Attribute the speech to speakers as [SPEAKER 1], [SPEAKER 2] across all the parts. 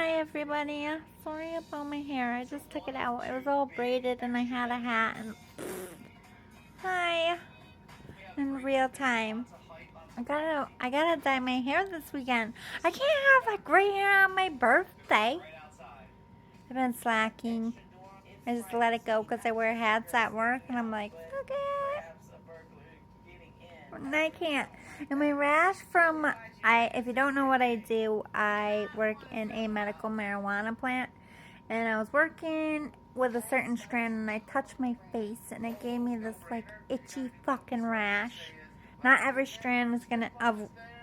[SPEAKER 1] Hi everybody, sorry about my hair, I just took it out. It was all braided and I had a hat and hi, in real time. I gotta dye my hair this weekend. I can't have like gray hair on my birthday. I've been slacking. I just let it go because I wear hats at work and I'm like, okay. And I can't. And my rash from, if you don't know what I do, I work in a medical marijuana plant. And I was working with a certain strand and I touched my face and it gave me this like itchy fucking rash. Not every strand is gonna,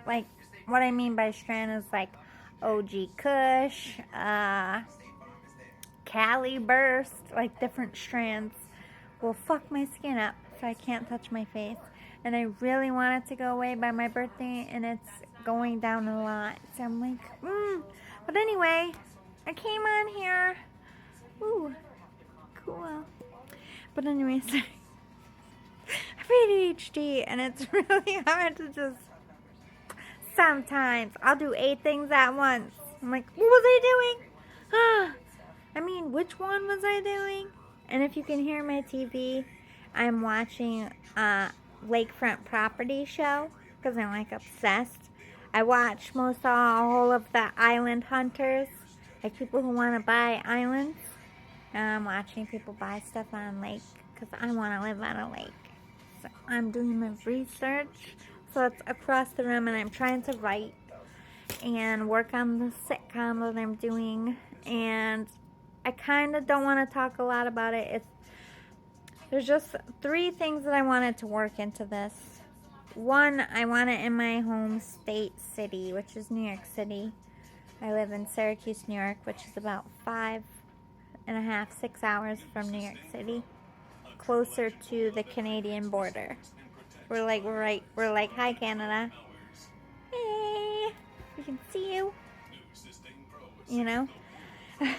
[SPEAKER 1] like, what I mean by strand is like OG Kush, Cali Burst, like different strands will fuck my skin up so I can't touch my face. And I really want it to go away by my birthday and it's going down a lot. So I'm like, But anyway, I came on here. Ooh, cool. But anyways, I have ADHD and it's really hard to just, sometimes I'll do 8 things at once. I'm like, what was I doing? I mean, which one was I doing? And if you can hear my TV, I'm watching Lakefront Property show because I'm like obsessed. I watch most all of the island hunters, like people who want to buy islands. And I'm watching people buy stuff on lake because I want to live on a lake. So I'm doing my research. So it's across the room and I'm trying to write and work on the sitcom that I'm doing. And I kind of don't want to talk a lot about it. There's just 3 things that I wanted to work into this. 1, I want it in my home state city, which is New York City. I live in Syracuse, New York, which is about 5.5, 6 hours from New York City, closer to the Canadian border. We're like, hi Canada. Hey, we can see you. You know? I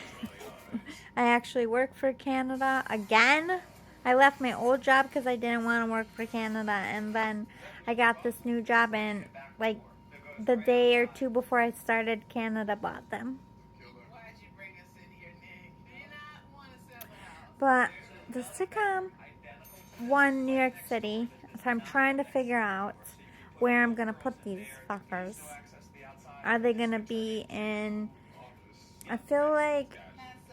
[SPEAKER 1] actually work for Canada again. I left my old job because I didn't want to work for Canada, and then I got this new job, and like the day or 2 before I started, Canada bought them. But the sitcom won New York City, so I'm trying to figure out where I'm going to put these fuckers. Are they going to be in, I feel like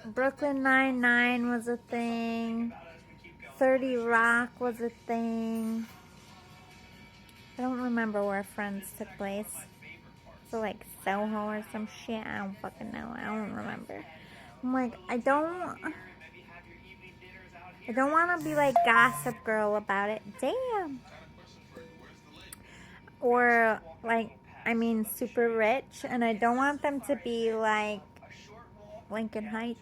[SPEAKER 1] Brooklyn Nine-Nine was a thing. 30 Rock was a thing. I don't remember where Friends took place. So like Soho or some shit. I don't fucking know. I don't remember. I'm like, I don't want to be like Gossip Girl about it. Damn. Or like, I mean, super rich. And I don't want them to be like Lincoln Heights.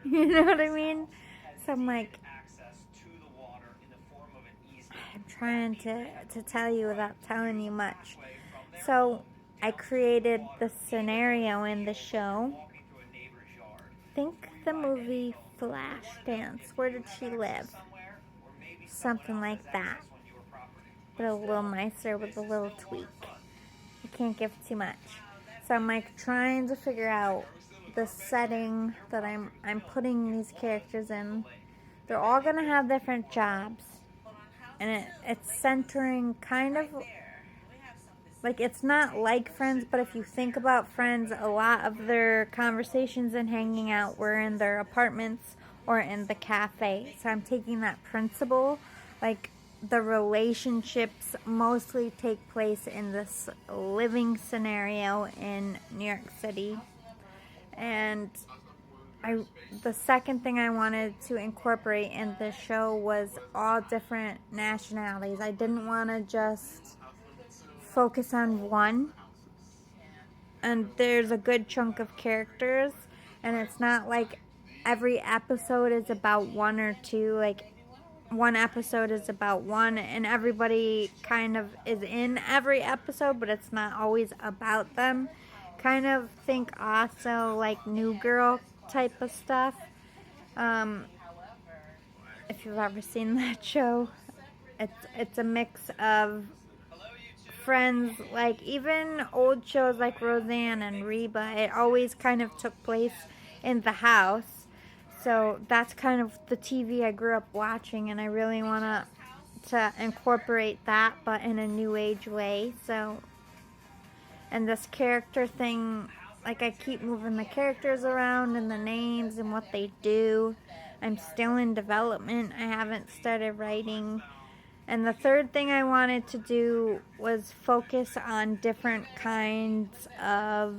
[SPEAKER 1] You know what I mean? So I'm like, I'm trying to tell you without telling you much. So I created the scenario in the show. Think the movie Flashdance. Where did she live? Something like that. But a little nicer with a little tweak. I can't give too much. So I'm like trying to figure out the setting that I'm putting these characters in. They're all gonna have different jobs. And it's centering kind of like, it's not like Friends, but if you think about Friends, a lot of their conversations and hanging out were in their apartments or in the cafe. So I'm taking that principle, like the relationships mostly take place in this living scenario in New York City. And the second thing I wanted to incorporate in the show was all different nationalities. I didn't want to just focus on one. And there's a good chunk of characters. And it's not like every episode is about 1 or 2. Like, one episode is about 1. And everybody kind of is in every episode. But it's not always about them. Kind of think also like New Girl type of stuff. If you've ever seen that show, it's a mix of Friends, like even old shows like Roseanne and Reba, it always kind of took place in the house. So that's kind of the TV I grew up watching, and I really want to incorporate that, but in a new age way. So, and this character thing, like I keep moving the characters around and the names and what they do. I'm still in development. I haven't started writing. And the third thing I wanted to do was focus on different kinds of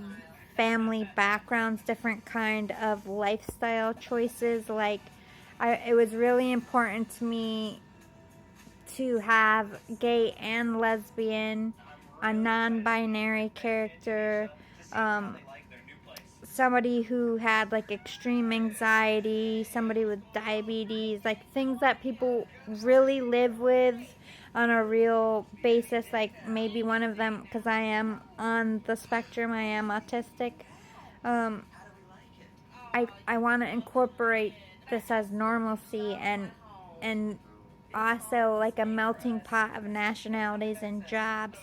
[SPEAKER 1] family backgrounds, different kind of lifestyle choices. Like, it was really important to me to have gay and lesbian, a non-binary character, um, somebody who had like extreme anxiety, somebody with diabetes, like things that people really live with on a real basis. Like maybe one of them, because I am on the spectrum, I am autistic. Um, I want to incorporate this as normalcy, and also like a melting pot of nationalities and jobs.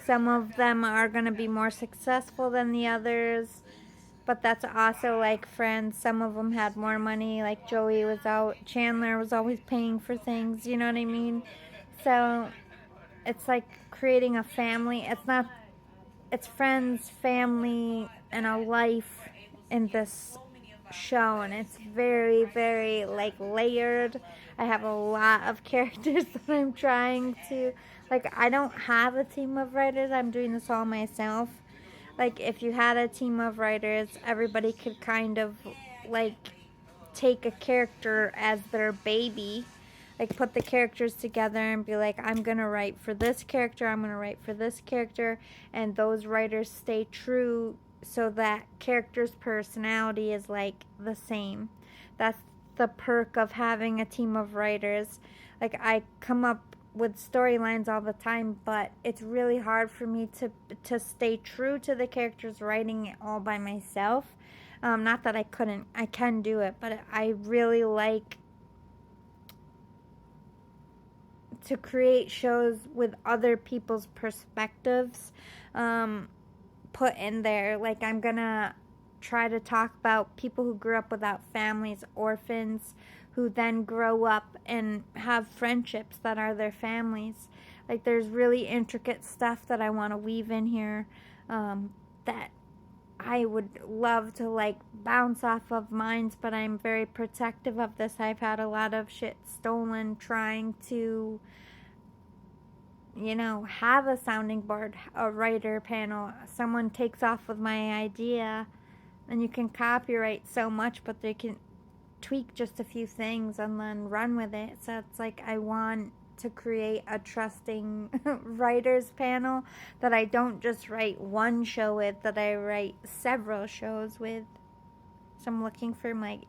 [SPEAKER 1] Some of them are going to be more successful than the others, but that's also like Friends. Some of them had more money, like Joey was out, Chandler was always paying for things, you know what I mean? So it's like creating a family. It's friends, family, and a life in this show, and it's very, very like layered. I have a lot of characters that I'm trying to, like, I don't have a team of writers. I'm doing this all myself. Like, if you had a team of writers, everybody could kind of like take a character as their baby, like put the characters together and be like, I'm gonna write for this character, I'm gonna write for this character, and those writers stay true so that character's personality is like the same. That's the perk of having a team of writers. Like, I come up with storylines all the time, but it's really hard for me to stay true to the characters writing it all by myself. Not that I couldn't, I can do it, but I really like to create shows with other people's perspectives put in there. Like, I'm gonna try to talk about people who grew up without families, orphans, who then grow up and have friendships that are their families. Like, there's really intricate stuff that I want to weave in here, that I would love to like bounce off of minds, but I'm very protective of this. I've had a lot of shit stolen trying to, you know, have a sounding board, a writer panel. Someone takes off with my idea, and you can copyright so much, but they can tweak just a few things and then run with it. So it's like, I want to create a trusting writers panel that I don't just write one show with, that I write several shows with. So I'm looking for my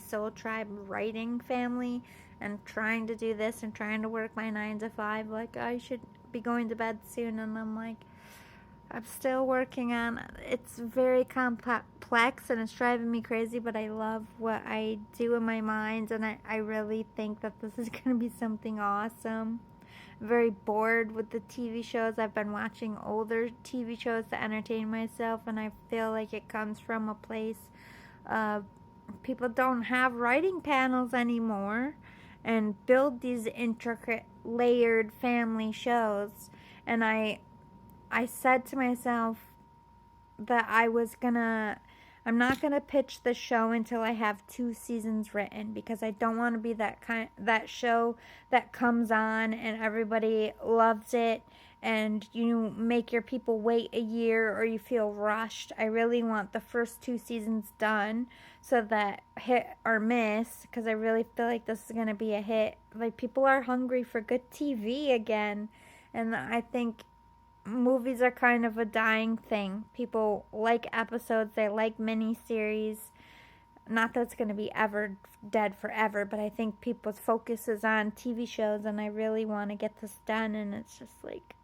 [SPEAKER 1] soul tribe writing family, and trying to do this and trying to work my 9 to 5. Like, I should be going to bed soon, and I'm like, I'm still working on it. It's very complex and it's driving me crazy, but I love what I do in my mind, and I really think that this is going to be something awesome. I'm very bored with the TV shows. I've been watching older TV shows to entertain myself, and I feel like it comes from a place of people don't have writing panels anymore and build these intricate, layered family shows. And I said to myself that I'm not gonna pitch the show until I have 2 seasons written, because I don't want to be that show that comes on and everybody loves it and you make your people wait a year or you feel rushed. I really want the first 2 seasons done, so that hit or miss, because I really feel like this is gonna be a hit. Like, people are hungry for good TV again, and I think movies are kind of a dying thing. People like episodes, they like miniseries. Not that it's going to be ever dead forever, but I think people's focus is on TV shows, and I really want to get this done, and it's just like,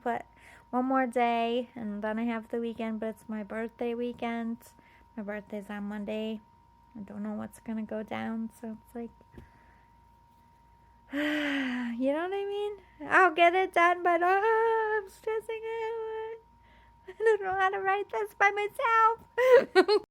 [SPEAKER 1] but one more day, and then I have the weekend, but it's my birthday weekend. My birthday's on Monday. I don't know what's going to go down, so it's like, You know what I mean? I'll get it done, but I'm stressing out. I don't know how to write this by myself.